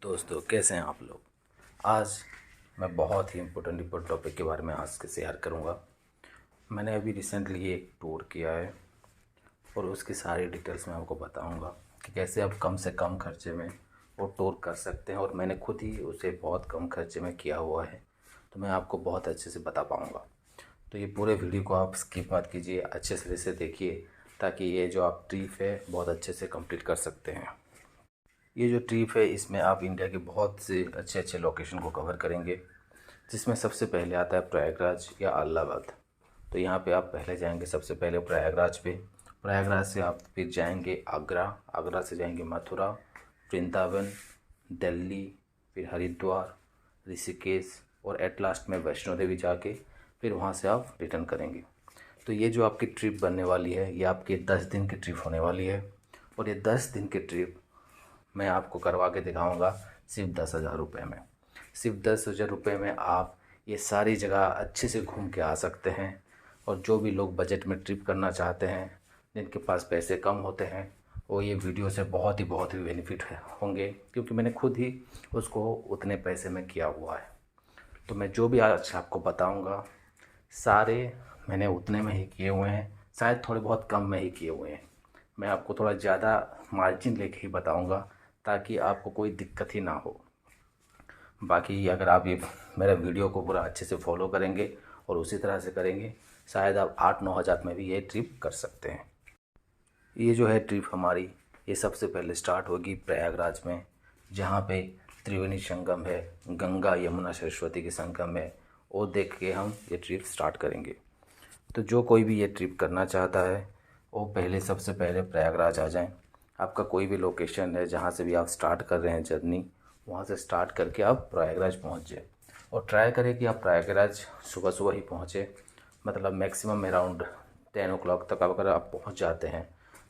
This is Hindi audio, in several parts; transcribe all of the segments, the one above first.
दोस्तों कैसे हैं आप लोग। आज मैं बहुत ही इम्पोर्टेंट टॉपिक के बारे में आज के शेयर करूंगा। मैंने अभी रिसेंटली एक टूर किया है और उसकी सारी डिटेल्स मैं आपको बताऊंगा कि कैसे आप कम से कम खर्चे में वो टूर कर सकते हैं। और मैंने खुद ही उसे बहुत कम खर्चे में किया हुआ है, तो मैं आपको बहुत अच्छे से बता पाऊँगा। तो ये पूरे वीडियो को आप स्किप मत कीजिए, अच्छे से देखिए ताकि ये जो आप ट्रिप है बहुत अच्छे से कंप्लीट कर सकते हैं। ये जो ट्रिप है इसमें आप इंडिया के बहुत से अच्छे लोकेशन को कवर करेंगे, जिसमें सबसे पहले आता है प्रयागराज या इलाहाबाद। तो यहाँ पे आप पहले जाएंगे सबसे पहले प्रयागराज पे। प्रयागराज से आप फिर जाएंगे आगरा, आगरा से जाएंगे मथुरा, वृंदावन, दिल्ली, फिर हरिद्वार, ऋषिकेश और एट लास्ट में वैष्णो देवी जाके फिर वहाँ से आप रिटर्न करेंगे। तो ये जो आपकी ट्रिप बनने वाली है ये आपकी 10 दिन की ट्रिप होने वाली है। और ये 10 दिन की ट्रिप मैं आपको करवा के दिखाऊंगा सिर्फ 10,000 रुपये में। सिर्फ 10,000 रुपये में आप ये सारी जगह अच्छे से घूम के आ सकते हैं। और जो भी लोग बजट में ट्रिप करना चाहते हैं, जिनके पास पैसे कम होते हैं, वो ये वीडियो से बहुत ही बेनिफिट होंगे, क्योंकि मैंने खुद ही उसको उतने पैसे में किया हुआ है। तो मैं जो भी आज आपको बताऊंगा सारे मैंने उतने में ही किए हुए हैं, शायद थोड़े बहुत कम में ही किए हुए हैं। मैं आपको थोड़ा ज़्यादा मार्जिन लेके ही बताऊंगा ताकि आपको कोई दिक्कत ही ना हो। बाकी अगर आप ये मेरा वीडियो को पूरा अच्छे से फॉलो करेंगे और उसी तरह से करेंगे, शायद आप 8-9 हज़ार में भी ये ट्रिप कर सकते हैं। ये जो है ट्रिप हमारी, ये सबसे पहले स्टार्ट होगी प्रयागराज में, जहाँ पे त्रिवेणी संगम है, गंगा यमुना सरस्वती के संगम है। वो देख के हम ये ट्रिप स्टार्ट करेंगे। तो जो कोई भी ये ट्रिप करना चाहता है वो पहले सबसे पहले प्रयागराज आ जाएं। आपका कोई भी लोकेशन है जहाँ से भी आप स्टार्ट कर रहे हैं जर्नी, वहाँ से स्टार्ट करके आप प्रयागराज पहुँच जाए। और ट्राई करें कि आप प्रयागराज सुबह ही पहुँचे, मतलब मैक्सिमम अराउंड 10 o'clock तक अगर आप पहुँच जाते हैं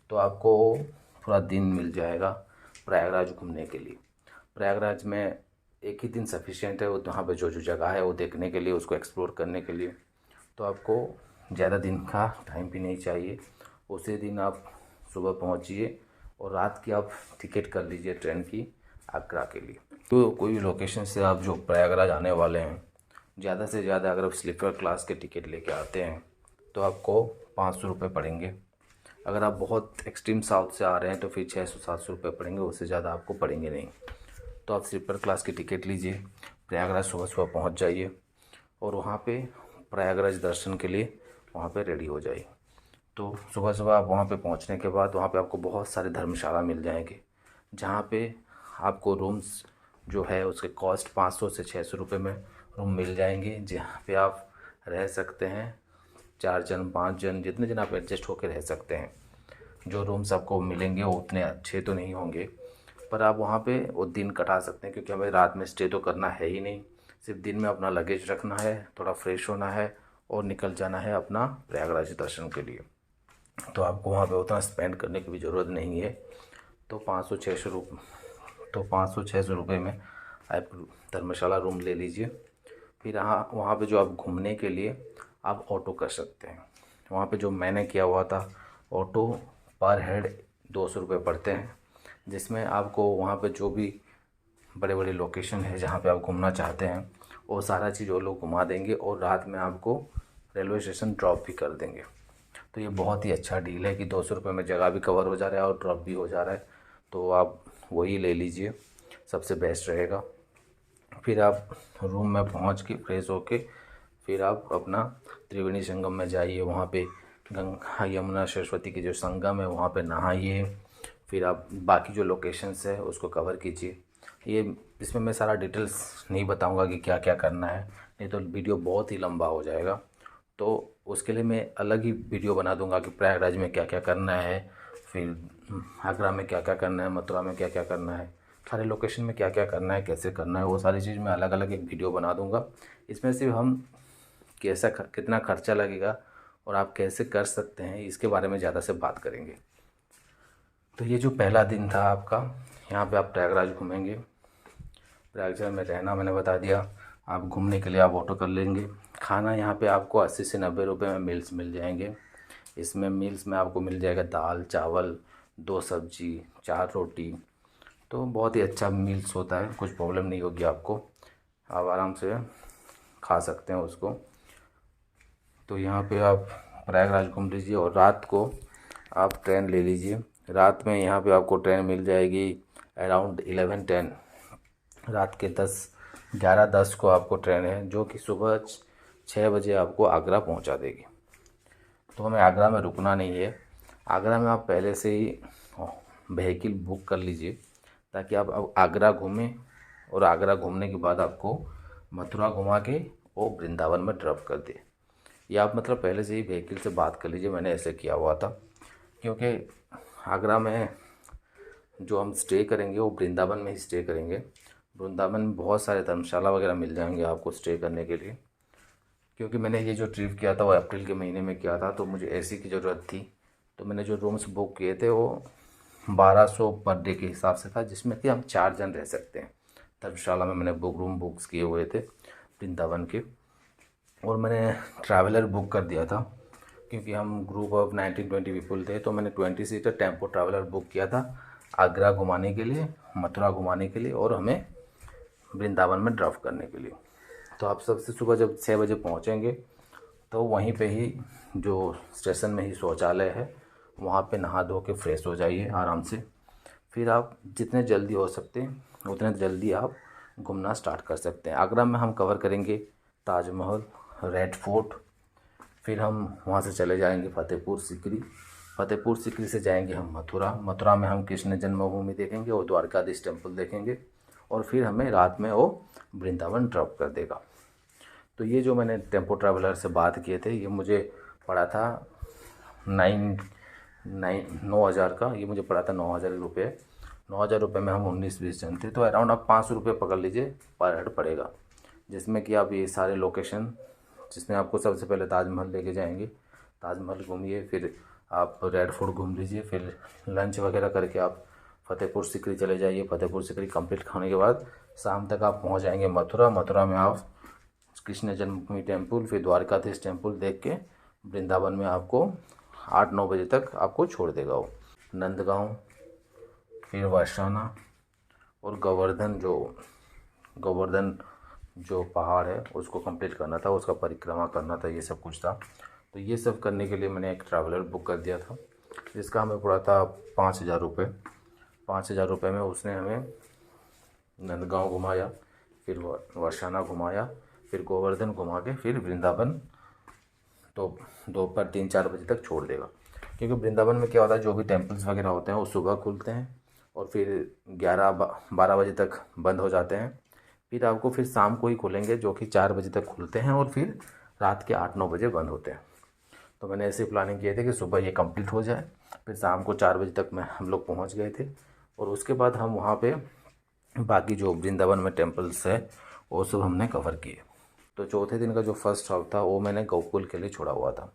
तो आपको पूरा दिन मिल जाएगा प्रयागराज घूमने के लिए। प्रयागराज में एक ही दिन सफिशिएंट है, वहाँ पे जो जगह है वो देखने के लिए, उसको एक्सप्लोर करने के लिए। तो आपको ज़्यादा दिन का टाइम भी नहीं चाहिए। उसी दिन आप सुबह पहुँचिए और रात की आप टिकट कर लीजिए ट्रेन की आगरा के लिए। तो कोई भी लोकेशन से आप जो प्रयागराज आने वाले हैं, ज़्यादा से ज़्यादा अगर आप स्लीपर क्लास के टिकट लेके आते हैं तो आपको 500 रुपये पड़ेंगे। अगर आप बहुत एक्सट्रीम साउथ से आ रहे हैं तो फिर 600-700 रुपये पड़ेंगे, उससे ज़्यादा आपको पड़ेंगे नहीं। तो आप स्लीपर क्लास की टिकट लीजिए, प्रयागराज सुबह पहुँच जाइए और वहाँ पे प्रयागराज दर्शन के लिए वहाँ पे रेडी हो जाइए। तो सुबह आप वहाँ पे पहुँचने के बाद वहाँ पे आपको बहुत सारे धर्मशाला मिल जाएंगे, जहाँ पे आपको रूम्स जो है उसके कॉस्ट 500 से 600 रुपये में रूम मिल जाएंगे, जहाँ पे आप रह सकते हैं 4 जन 5 जन, जितने जन आप एडजस्ट होकर रह सकते हैं। जो रूम्स आपको मिलेंगे वो उतने अच्छे तो नहीं होंगे, पर आप वहाँ पे वो दिन कटा सकते हैं, क्योंकि हमें रात में स्टे तो करना है ही नहीं। सिर्फ दिन में अपना लगेज रखना है, थोड़ा फ्रेश होना है और निकल जाना है अपना प्रयागराज दर्शन के लिए। तो आपको वहाँ पे उतना स्पेंड करने की भी ज़रूरत नहीं है। तो 500-600 रुपये में आप धर्मशाला रूम ले लीजिए। फिर वहाँ पे जो आप घूमने के लिए आप ऑटो कर सकते हैं। वहाँ पे जो मैंने किया हुआ था, ऑटो पर हेड 200 रुपये पड़ते हैं, जिसमें आपको वहाँ पे जो भी बड़े बड़े लोकेशन है जहाँ पे आप घूमना चाहते हैं वो सारा चीज़ वो लोग घुमा देंगे और रात में आपको रेलवे स्टेशन ड्रॉप भी कर देंगे। तो ये बहुत ही अच्छा डील है कि 200 रुपये में जगह भी कवर हो जा रहा है और ड्रॉप भी हो जा रहा है। तो आप वही ले लीजिए, सबसे बेस्ट रहेगा। फिर आप रूम में पहुंच के फ्रेश होके फिर आप अपना त्रिवेणी संगम में जाइए। वहाँ पे गंगा यमुना सरस्वती की जो संगम है वहाँ पे नहाइए। फिर आप बाकी जो लोकेशंस है उसको कवर कीजिए। ये इसमें मैं सारा डिटेल्स नहीं बताऊंगा कि क्या क्या करना है, नहीं तो वीडियो बहुत ही लंबा हो जाएगा। तो उसके लिए मैं अलग ही वीडियो बना दूंगा कि प्रयागराज में क्या क्या करना है, फिर आगरा में क्या क्या करना है, मथुरा में क्या क्या करना है, सारे लोकेशन में क्या क्या करना है, कैसे करना है, वो सारी चीज़ मैं अलग अलग एक वीडियो बना दूंगा। इसमें सिर्फ हम कितना खर्चा लगेगा और आप कैसे कर सकते हैं इसके बारे में ज़्यादा से बात करेंगे। तो ये जो पहला दिन था आपका, यहाँ पे आप प्रयागराज घूमेंगे। प्रयागराज में रहना मैंने बता दिया। आप घूमने के लिए आप ऑटो कर लेंगे। खाना यहाँ पे आपको 80 से 90 रुपये में मील्स मिल जाएंगे। इसमें मील्स में आपको मिल जाएगा दाल चावल, 2 सब्जी, 4 रोटी, तो बहुत ही अच्छा मील्स होता है, कुछ प्रॉब्लम नहीं होगी आपको, आप आराम से खा सकते हैं उसको। तो यहाँ पे आप प्रयागराज घूम लीजिए और रात को आप ट्रेन ले लीजिए। रात में यहाँ पे आपको ट्रेन मिल जाएगी अराउंड 11:10, रात के 11:10 को आपको ट्रेन है, जो कि सुबह 6 बजे आपको आगरा पहुँचा देगी। तो हमें आगरा में रुकना नहीं है। आगरा में आप पहले से ही व्हीकल बुक कर लीजिए, ताकि आप अब आगरा घूमें और आगरा घूमने के बाद आपको मथुरा घुमा के वो वृंदावन में ड्रॉप कर दे। या आप मतलब पहले से ही व्हीकल से बात कर लीजिए, मैंने ऐसे किया हुआ था। क्योंकि आगरा में जो हम स्टे करेंगे वो वृंदावन में ही स्टे करेंगे। वृंदावन में बहुत सारे धर्मशाला वगैरह मिल जाएंगे आपको स्टे करने के लिए। क्योंकि मैंने ये जो ट्रिप किया था वो अप्रैल के महीने में किया था, तो मुझे एसी की ज़रूरत थी। तो मैंने जो रूम्स बुक किए थे वो 1200 पर डे के हिसाब से था, जिसमें कि हम 4 जन रह सकते हैं। धर्मशाला में मैंने रूम बुक्स किए हुए थे वृंदावन के। और मैंने ट्रैवलर बुक कर दिया था, क्योंकि हम ग्रुप ऑफ 19-20 पीपल थे, तो मैंने 20 सीटर टेम्पो ट्रैवलर बुक किया था आगरा घुमाने के लिए, मथुरा घुमाने के लिए और हमें वृंदावन में ड्रॉप करने के लिए। तो आप सबसे सुबह जब 6 बजे पहुँचेंगे तो वहीं पे ही जो स्टेशन में ही शौचालय है वहाँ पे नहा धो के फ्रेश हो जाइए आराम से। फिर आप जितने जल्दी हो सकते हैं उतने जल्दी आप घूमना स्टार्ट कर सकते हैं। आगरा में हम कवर करेंगे ताजमहल, रेड फोर्ट, फिर हम वहाँ से चले जाएंगे फतेहपुर सीकरी, फतेहपुर सीकरी से जाएंगे हम मथुरा, मथुरा में हम कृष्ण जन्मभूमि देखेंगे और द्वारकाधीश टेम्पल देखेंगे, और फिर हमें रात में वो वृंदावन ड्रॉप कर देगा। तो ये जो मैंने टेम्पो ट्रैवलर से बात किए थे ये मुझे पड़ा था 9,000 का, ये मुझे पड़ा था 9,000 रुपये। 9,000 रुपये में हम 19-20 जन थे, तो अराउंड आप 500 रुपये पकड़ लीजिए पर हेड पड़ेगा, जिसमें कि आप ये सारे लोकेशन, जिसमें आपको सबसे पहले ताजमहल लेके जाएंगे, ताजमहल घूमिए, फिर आप रेड फोर्ट घूम लीजिए, फिर लंच वगैरह करके आप फतेहपुर सीकरी चले जाइए। फतेहपुर सीकरी कंप्लीट खाने के बाद शाम तक आप पहुंच जाएंगे मथुरा। मथुरा में आप कृष्ण जन्मभूमि टेम्पल, फिर द्वारकाधीश टेम्पल देख के वृंदावन में आपको 8-9 बजे तक आपको छोड़ देगा वो। नंदगांव, फिर वर्षाना और गोवर्धन जो पहाड़ है उसको कंप्लीट करना था, उसका परिक्रमा करना था, ये सब कुछ था। तो ये सब करने के लिए मैंने एक ट्रैवलर बुक कर दिया था, जिसका हमें पड़ा था 5,000 रुपये। 5,000 रुपये में उसने हमें नंदगांव घुमाया, फिर वर्षाना घुमाया, फिर गोवर्धन घुमा के फिर वृंदावन तो दोपहर 3-4 बजे तक छोड़ देगा। क्योंकि वृंदावन में क्या होता है, जो भी टेम्पल्स वगैरह होते हैं वो सुबह खुलते हैं और फिर 11-12 बजे तक बंद हो जाते हैं। फिर आपको फिर शाम को ही खुलेंगे, जो कि 4 बजे तक खुलते हैं और फिर रात के 8-9 बजे बंद होते हैं। तो मैंने ऐसे प्लानिंग किए थे कि सुबह ये कंप्लीट हो जाए, फिर शाम को 4 बजे तक हम लोग पहुंच गए थे। और उसके बाद हम वहाँ पे बाकी जो वृंदावन में टेम्पल्स है वो सब हमने कवर किए। तो चौथे दिन का जो फर्स्ट स्टॉप था वो मैंने गोकुल के लिए छोड़ा हुआ था।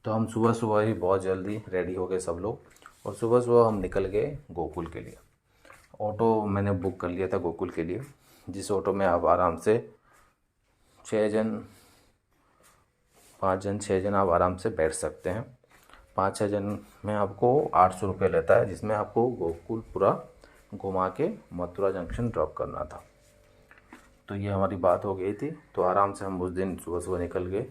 तो हम सुबह सुबह ही बहुत जल्दी रेडी हो गए सब लोग, और सुबह सुबह हम निकल गए गोकुल के लिए। ऑटो मैंने बुक कर लिया था गोकुल के लिए, जिस ऑटो में आप आराम से 5 जन 6 जन आप आराम से बैठ सकते हैं। 5-6 जन में आपको 800 रुपये लेता है, जिसमें आपको गोकुल पूरा घुमा के मथुरा जंक्शन ड्रॉप करना था। तो ये हमारी बात हो गई थी। तो आराम से हम उस दिन सुबह सुबह निकल गए,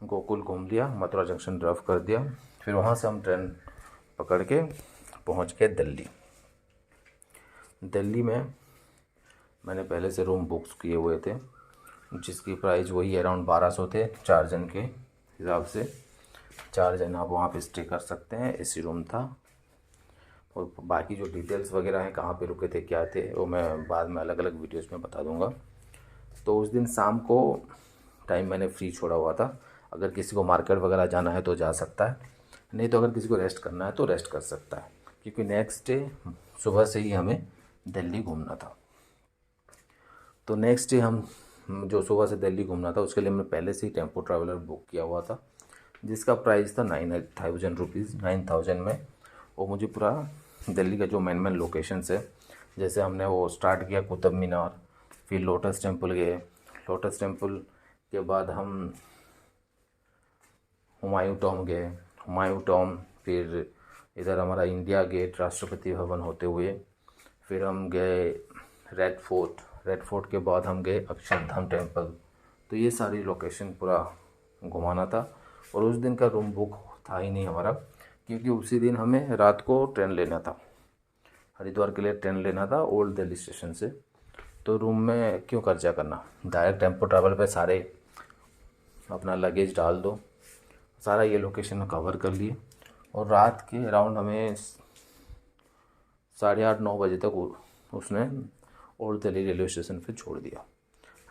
गोकुल घूम लिया, मथुरा जंक्शन ड्रॉप कर दिया, फिर वहाँ से हम ट्रेन पकड़ के पहुँच गए दिल्ली। दिल्ली में मैंने पहले से रूम बुक्स किए हुए थे, जिसकी प्राइस वही अराउंड 1200 थे 4 जन के हिसाब से। 4 जन आप वहाँ पे स्टे कर सकते हैं, एसी रूम था। और बाकी जो डिटेल्स वगैरह हैं, कहाँ पे रुके थे क्या थे, वो मैं बाद में अलग अलग वीडियोस में बता दूंगा। तो उस दिन शाम को टाइम मैंने फ्री छोड़ा हुआ था, अगर किसी को मार्केट वगैरह जाना है तो जा सकता है, नहीं तो अगर किसी को रेस्ट करना है तो रेस्ट कर सकता है, क्योंकि नेक्स्ट डे सुबह से ही हमें दिल्ली घूमना था। तो नेक्स्ट डे हम जो सुबह से दिल्ली घूमना था उसके लिए मैंने पहले से ही टेम्पो ट्रैवलर बुक किया हुआ था, जिसका प्राइस था 9,000 रुपीज़। 9,000 में वो मुझे पूरा दिल्ली का जो मेन लोकेशंस है, जैसे हमने वो स्टार्ट किया कुतुब मीनार, फिर लोटस टेम्पल गए, लोटस टेम्पल के बाद हम हुमायूं टॉम गए, हुमायूं टॉम, फिर इधर हमारा इंडिया गेट, राष्ट्रपति भवन होते हुए फिर हम गए रेड फोर्ट के बाद हम गए अक्षरधाम टेम्पल। तो ये सारी लोकेशन पूरा घुमाना था। और उस दिन का रूम बुक था ही नहीं हमारा, क्योंकि उसी दिन हमें रात को ट्रेन लेना था, हरिद्वार के लिए ट्रेन लेना था ओल्ड दिल्ली स्टेशन से। तो रूम में क्यों खर्चा करना, डायरेक्ट टेम्पो ट्रैवल पे सारे अपना लगेज डाल दो। सारा ये लोकेशन कवर कर लिए और रात के अराउंड हमें 8:30-9 बजे तक उसने ओल्ड दिल्ली रेलवे स्टेशन पे छोड़ दिया।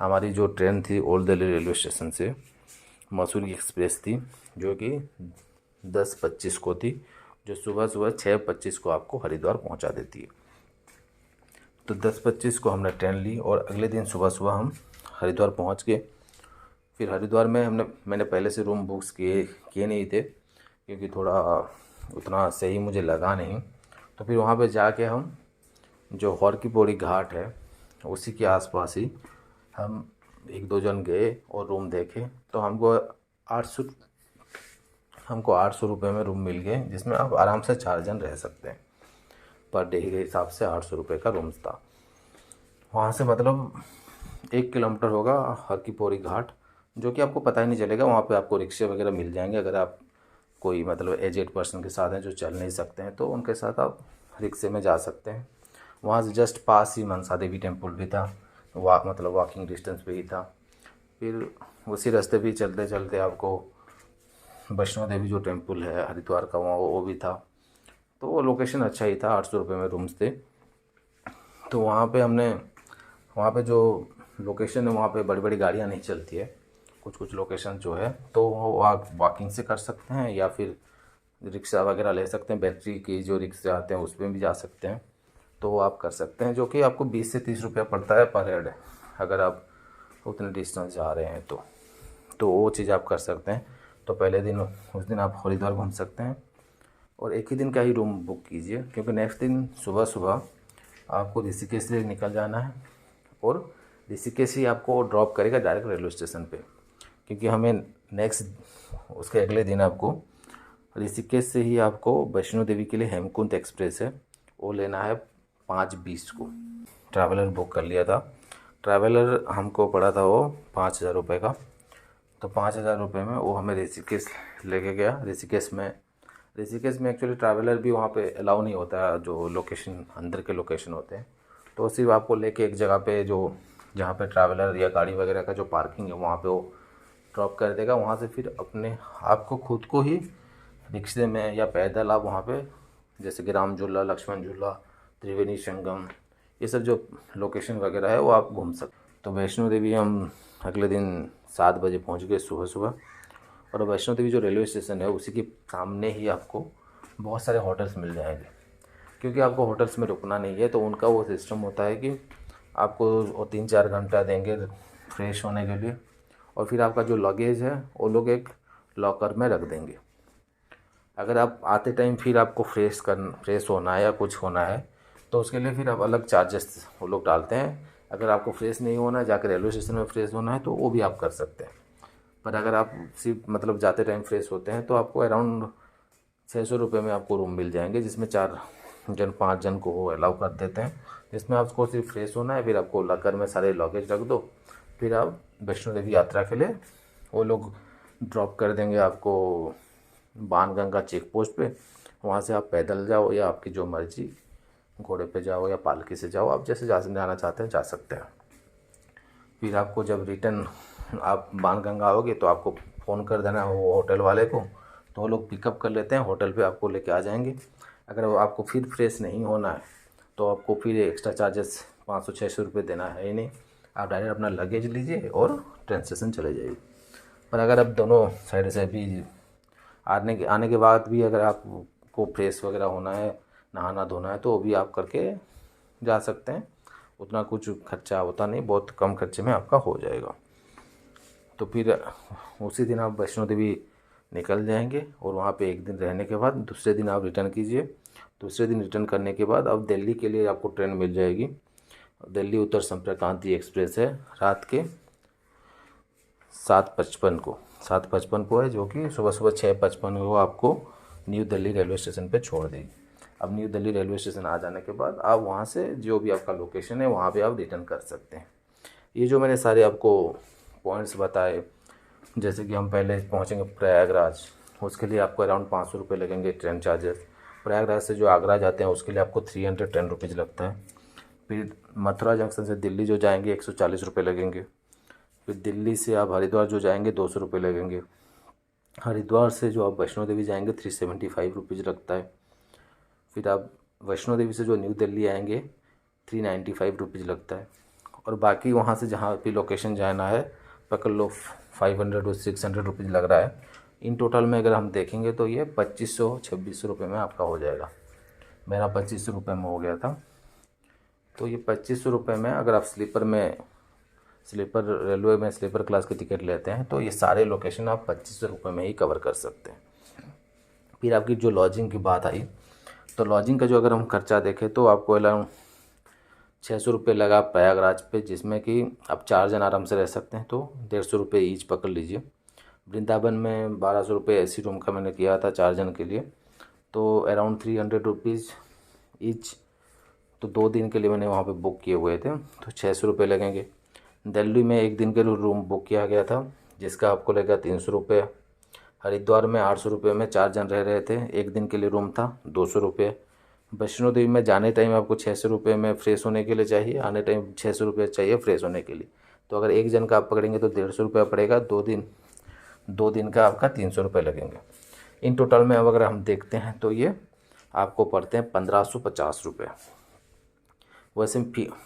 हमारी जो ट्रेन थी ओल्ड दिल्ली रेलवे स्टेशन से मसूरी एक्सप्रेस थी, जो कि 10:25 को थी, जो सुबह 6:25 को आपको हरिद्वार पहुंचा देती है। तो 10:25 को हमने ट्रेन ली और अगले दिन सुबह सुबह हम हरिद्वार पहुंच गए। फिर हरिद्वार में मैंने पहले से रूम बुक्स किए नहीं थे, क्योंकि थोड़ा उतना सही मुझे लगा नहीं। तो फिर वहाँ पे जाके हम जो हर की पौड़ी घाट है उसी के आसपास ही हम 1-2 जन गए और रूम देखे। तो हमको 800 रुपये में रूम मिल गए, जिसमें आप आराम से 4 जन रह सकते हैं। पर डे के हिसाब से 800 रुपये का रूम था। वहाँ से मतलब 1 किलोमीटर होगा हर की पौड़ी घाट, जो कि आपको पता ही नहीं चलेगा। वहाँ पे आपको रिक्शे वगैरह मिल जाएंगे। अगर आप कोई मतलब एजेड पर्सन के साथ हैं जो चल नहीं सकते हैं, तो उनके साथ आप रिक्शे में जा सकते हैं। वहाँ से जस्ट पास ही मनसा देवी टेम्पल भी था, मतलब वॉकिंग डिस्टेंस पे ही था। फिर उसी रास्ते भी चलते चलते आपको वैष्णो देवी जो टेम्पल है हरिद्वार का, वहाँ वो भी था। तो वो लोकेशन अच्छा ही था, 800 रुपये में रूम्स थे। तो वहाँ पे जो लोकेशन है वहाँ पे बड़ी बड़ी गाड़ियाँ नहीं चलती है। कुछ लोकेशन जो है तो वो आप वॉकिंग से कर सकते हैं, या फिर रिक्शा वगैरह ले सकते हैं। बैटरी की जो रिक्शा आते हैं उसमें भी जा सकते हैं, तो वो आप कर सकते हैं, जो कि आपको 20 से 30 रुपया पड़ता है पर हेड, अगर आप उतने डिस्टेंस जा रहे हैं तो वो चीज़ आप कर सकते हैं। तो पहले दिन उस दिन आप हरिद्वार घूम सकते हैं और एक ही दिन का ही रूम बुक कीजिए, क्योंकि नेक्स्ट दिन सुबह सुबह आपको ऋषिकेश से निकल जाना है और ऋषिकेश ही आपको ड्रॉप करेगा डायरेक्ट रेलवे स्टेशन पे। क्योंकि हमें नेक्स्ट उसके अगले दिन आपको ऋषिकेश से ही आपको वैष्णो देवी के लिए हेमकुंड एक्सप्रेस है वो लेना है 5:20 को। ट्रैवलर बुक कर लिया था। ट्रैवलर हमको पड़ा था वो 5,000 रुपये का। तो 5,000 रुपये में वो हमें ऋषिकेश लेके गया। ऋषिकेश में एक्चुअली ट्रैवलर भी वहाँ पे अलाउ नहीं होता है, जो लोकेशन अंदर के लोकेशन होते हैं। तो सिर्फ आपको लेके एक जगह पे जहाँ पे ट्रैवलर या गाड़ी वगैरह का जो पार्किंग है वहाँ पे वो ड्रॉप कर देगा। वहाँ से फिर अपने आपको खुद को ही रिक्शे में या पैदल आप वहाँ पे, जैसे कि राम झूला, लक्ष्मण झूला, त्रिवेणी संगम, ये सब जो लोकेशन वगैरह है वो आप घूम सकते। तो वैष्णो देवी हम अगले दिन 7 बजे पहुँच गए सुबह सुबह। और वैष्णो देवी जो रेलवे स्टेशन है उसी के सामने ही आपको बहुत सारे होटल्स मिल जाएंगे, क्योंकि आपको होटल्स में रुकना नहीं है। तो उनका वो सिस्टम होता है कि आपको वो 3-4 घंटा देंगे फ्रेश होने के लिए, और फिर आपका जो लगेज है वो लोग एक लॉकर में रख देंगे। अगर आप आते टाइम फिर आपको फ्रेश होना है या कुछ होना है तो उसके लिए फिर आप अलग चार्जेस वो लोग डालते हैं। अगर आपको फ्रेश नहीं होना है, जाकर रेलवे स्टेशन में फ्रेश होना है, तो वो भी आप कर सकते हैं। पर अगर आप सिर्फ मतलब जाते टाइम फ्रेश होते हैं तो आपको अराउंड 600 रुपये में आपको रूम मिल जाएंगे, जिसमें 4 जन 5 जन को अलाउ कर देते हैं। जिसमें आपको सिर्फ फ्रेश होना है, फिर आपको लॉकर में सारे लगेज रख दो, फिर आप वैष्णो देवी यात्रा के लिए वो लोग ड्रॉप कर देंगे आपको बाणगंगा चेक पोस्ट पे। वहाँ से आप पैदल जाओ या आपकी जो मर्जी, घोड़े पे जाओ या पालकी से जाओ, आप जैसे जाना चाहते हैं जा सकते हैं। फिर आपको जब रिटर्न आप बाणगंगा आओगे तो आपको फ़ोन कर देना वो होटल वाले को, तो वो लोग पिकअप कर लेते हैं, होटल पे आपको लेके आ जाएंगे। अगर वो आपको फिर फ्रेश नहीं होना है तो आपको फिर एक्स्ट्रा चार्जेस 500-600 रुपये देना है ही नहीं। आप डायरेक्ट अपना लगेज लीजिए और ट्रेन स्टेशन चले जाइए। पर अगर आप दोनों साइड से भी आने के बाद भी अगर आपको फ्रेश वगैरह होना है, नहाना धोना है, तो वो भी आप करके जा सकते हैं। उतना कुछ खर्चा होता नहीं, बहुत कम खर्चे में आपका हो जाएगा। तो फिर उसी दिन आप वैष्णो देवी निकल जाएंगे और वहाँ पे एक दिन रहने के बाद दूसरे दिन आप रिटर्न कीजिए। दूसरे दिन रिटर्न करने के बाद अब दिल्ली के लिए आपको ट्रेन मिल जाएगी। दिल्ली उत्तर संपर्क क्रांति एक्सप्रेस है, रात के 7:55 को है, जो कि सुबह 6:55 को आपको न्यू दिल्ली रेलवे स्टेशन पे छोड़ देगी। अब न्यू दिल्ली रेलवे स्टेशन आ जाने के बाद आप वहाँ से जो भी आपका लोकेशन है वहाँ पे आप रिटर्न कर सकते हैं। ये जो मैंने सारे आपको पॉइंट्स बताए, जैसे कि हम पहले पहुँचेंगे प्रयागराज, उसके लिए आपको अराउंड 500 रुपये लगेंगे ट्रेन चार्जेस। प्रयागराज से जो आगरा जाते हैं उसके लिए आपको 310 रुपीज़ लगता है। फिर मथुरा जंक्शन से दिल्ली जो जाएंगे 140 रुपये लगेंगे। फिर दिल्ली से आप हरिद्वार जो जाएंगे 200 रुपये लगेंगे। हरिद्वार से जो आप वैष्णो देवी जाएंगे 375 रुपीज़ लगता है। फिर आप वैष्णो देवी से जो न्यू दिल्ली आएंगे 395 रुपीज़ लगता है। और बाकी वहाँ से जहाँ भी लोकेशन जाना है पकड़ लो 500 और 600 रुपीज़ लग रहा है। इन टोटल में अगर हम देखेंगे तो ये 2500-2600 रुपये में आपका हो जाएगा। मेरा 2500 रुपये में हो गया था। तो ये 2500 रुपये में अगर आप स्लीपर रेलवे में स्लीपर क्लास की टिकट लेते हैं तो ये सारे लोकेशन आप 2500 रुपये में ही कवर कर सकते हैं। फिर आपकी जो लॉजिंग की बात आई, तो लॉजिंग का जो अगर हम खर्चा देखें तो आपको अराउंड 600 रुपये लगा प्रयागराज पे, जिसमें कि आप 4 जन आराम से रह सकते हैं, तो 150 रुपये ईच पकड़ लीजिए। वृंदावन में 1200 रुपये एसी रूम का मैंने किया था 4 जन के लिए, तो अराउंड 300 रुपीज़ ईच। तो 2 दिन के लिए मैंने वहाँ पे बुक किए हुए थे, तो 600 रुपये लगेंगे। दिल्ली में 1 दिन के लिए रूम बुक किया गया था जिसका आपको लगेगा 300 रुपये। हरिद्वार में 800 रुपये में 4 जन रह रहे थे, 1 दिन के लिए रूम था 200 रुपये। वैष्णो देवी में जाने टाइम आपको 600 रुपये में फ्रेश होने के लिए चाहिए, आने टाइम 600 रुपये चाहिए फ्रेश होने के लिए। तो अगर 1 जन का आप पकड़ेंगे तो 150 रुपये पड़ेगा। 2 दिन का आपका 300 रुपये लगेंगे। इन टोटल में अब अगर हम देखते हैं तो ये आपको पड़ते हैं 1550 रुपये। वैसे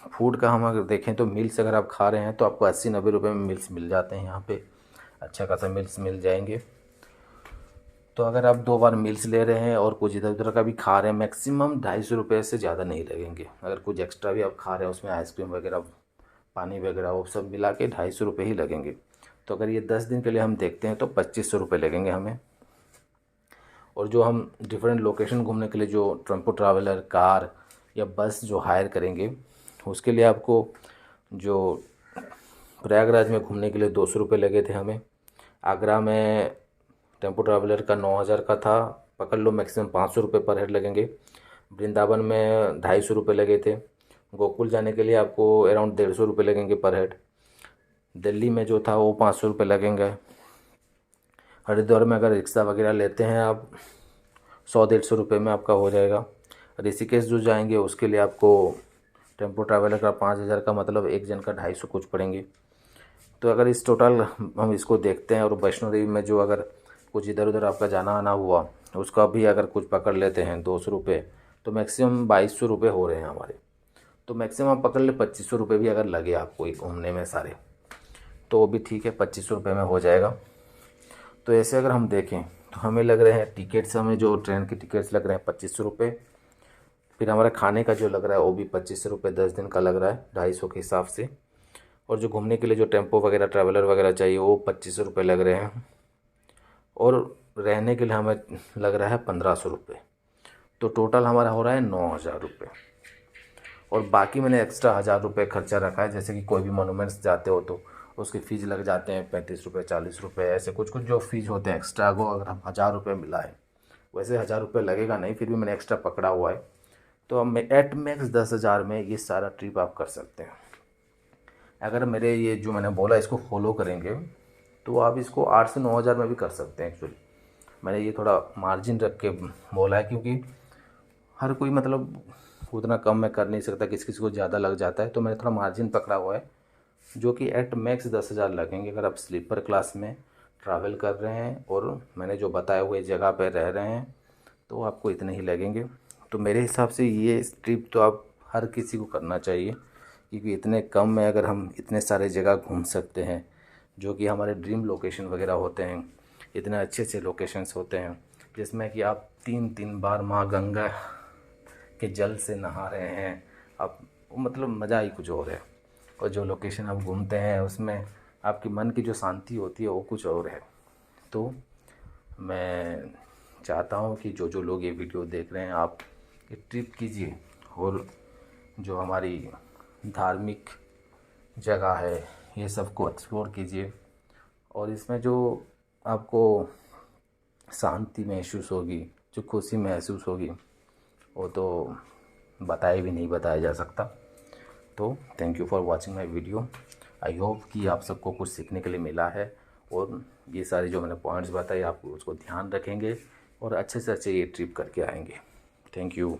फूड का हम अगर देखें तो मिल्स अगर आप खा रहे हैं तो आपको 80-90 रुपये में मिल्स मिल जाते हैं। यहाँ पे अच्छा खासा मिल्स मिल जाएंगे। तो अगर आप 2 बार मिल्स ले रहे हैं और कुछ इधर उधर का भी खा रहे हैं, मैक्सिमम 250 रुपये से ज़्यादा नहीं लगेंगे। अगर कुछ एक्स्ट्रा भी आप खा रहे हैं उसमें आइसक्रीम वगैरह पानी वगैरह वो सब मिला के 250 रुपये ही लगेंगे। तो अगर ये 10 दिन के लिए हम देखते हैं तो 2500 रुपये लगेंगे हमें। और जो हम डिफरेंट लोकेशन घूमने के लिए जो टेम्पो ट्रैवलर कार या बस जो हायर करेंगे उसके लिए आपको जो प्रयागराज में घूमने के लिए 200 रुपये लगे थे हमें। आगरा में टेम्पो ट्रैवलर का 9000 का था, पकड़ लो मैक्सिमम 500 रुपये पर हेड लगेंगे। वृंदावन में 250 रुपये लगे थे। गोकुल जाने के लिए आपको अराउंड 150 रुपये लगेंगे पर हेड। दिल्ली में जो था वो 500 रुपये लगेंगे। हरिद्वार में अगर रिक्शा वगैरह लेते हैं आप 100-150 रुपये में आपका हो जाएगा। ऋषिकेश जो जाएंगे उसके लिए आपको टेम्पो ट्रैवलर का 5000 का मतलब 1 जन का 250 कुछ पड़ेंगे। तो अगर इस टोटल हम इसको देखते हैं और वैष्णो देवी में जो अगर कुछ इधर उधर आपका जाना आना हुआ उसका भी अगर कुछ पकड़ लेते हैं 200 रुपये, तो मैक्सिमम 2200 रुपये हो रहे हैं हमारे। तो मैक्सिमम पकड़ ले 2500 रुपये भी अगर लगे आपको घूमने में सारे, तो वो भी ठीक है, 2500 रुपये में हो जाएगा। तो ऐसे अगर हम देखें तो हमें लग रहे हैं टिकट्स, हमें जो ट्रेन की टिकट्स लग रहे हैं 2500 रुपये। फिर हमारा खाने का जो लग रहा है वो भी 2500 रुपये 10 दिन का लग रहा है 250 के हिसाब से। और जो घूमने के लिए जो टेम्पो वगैरह ट्रैवलर वगैरह चाहिए वो 2500 रुपये लग रहे हैं। और रहने के लिए हमें लग रहा है 1500 रुपये। तो टोटल हमारा हो रहा है 9000 रुपये। और बाकी मैंने एक्स्ट्रा 1000 रुपये खर्चा रखा है, जैसे कि कोई भी मोनूमेंट्स जाते हो तो उसके फ़ीस लग जाते हैं 35 रुपये 40 रुपये, ऐसे कुछ कुछ जो फ़ीस होते हैं एक्स्ट्रा को अगर हम 1000 रुपये मिला है, वैसे 1000 रुपये लगेगा नहीं, फिर भी मैंने एक्स्ट्रा पकड़ा हुआ है। तो अब एट मैक्स 10,000 में ये सारा ट्रिप आप कर सकते हैं। अगर मेरे ये जो मैंने बोला इसको फॉलो करेंगे तो आप इसको 8 से 9000 में भी कर सकते हैं। एक्चुअली मैंने ये थोड़ा मार्जिन रख के बोला है क्योंकि हर कोई मतलब उतना कम में कर नहीं सकता, किसी किसी को ज़्यादा लग जाता है। तो मैंने थोड़ा मार्जिन पकड़ा हुआ है जो कि एट मैक्स 10,000 लगेंगे अगर आप स्लीपर क्लास में ट्रैवल कर रहे हैं और मैंने जो बताए हुए जगह पर रह रहे हैं तो आपको इतने ही लगेंगे। तो मेरे हिसाब से ये ट्रिप तो आप हर किसी को करना चाहिए, क्योंकि इतने कम में अगर हम इतने सारे जगह घूम सकते हैं जो कि हमारे ड्रीम लोकेशन वगैरह होते हैं, इतने अच्छे अच्छे लोकेशंस होते हैं जिसमें कि आप 3-3 बार माँ गंगा के जल से नहा रहे हैं, आप मतलब मज़ा ही कुछ और है। और जो लोकेशन आप घूमते हैं उसमें आपकी मन की जो शांति होती है वो कुछ और है। तो मैं चाहता हूँ कि जो जो लोग ये वीडियो देख रहे हैं आप ये ट्रिप कीजिए और जो हमारी धार्मिक जगह है ये सबको एक्सप्लोर कीजिए। और इसमें जो आपको शांति महसूस होगी, जो खुशी महसूस होगी, वो तो बताए भी नहीं बताया जा सकता। तो thank you for watching my video. I hope कि आप सबको कुछ सीखने के लिए मिला है, और ये सारे जो मैंने पॉइंट्स बताए आप उसको ध्यान रखेंगे और अच्छे से अच्छे ये ट्रिप करके आएंगे। Thank you.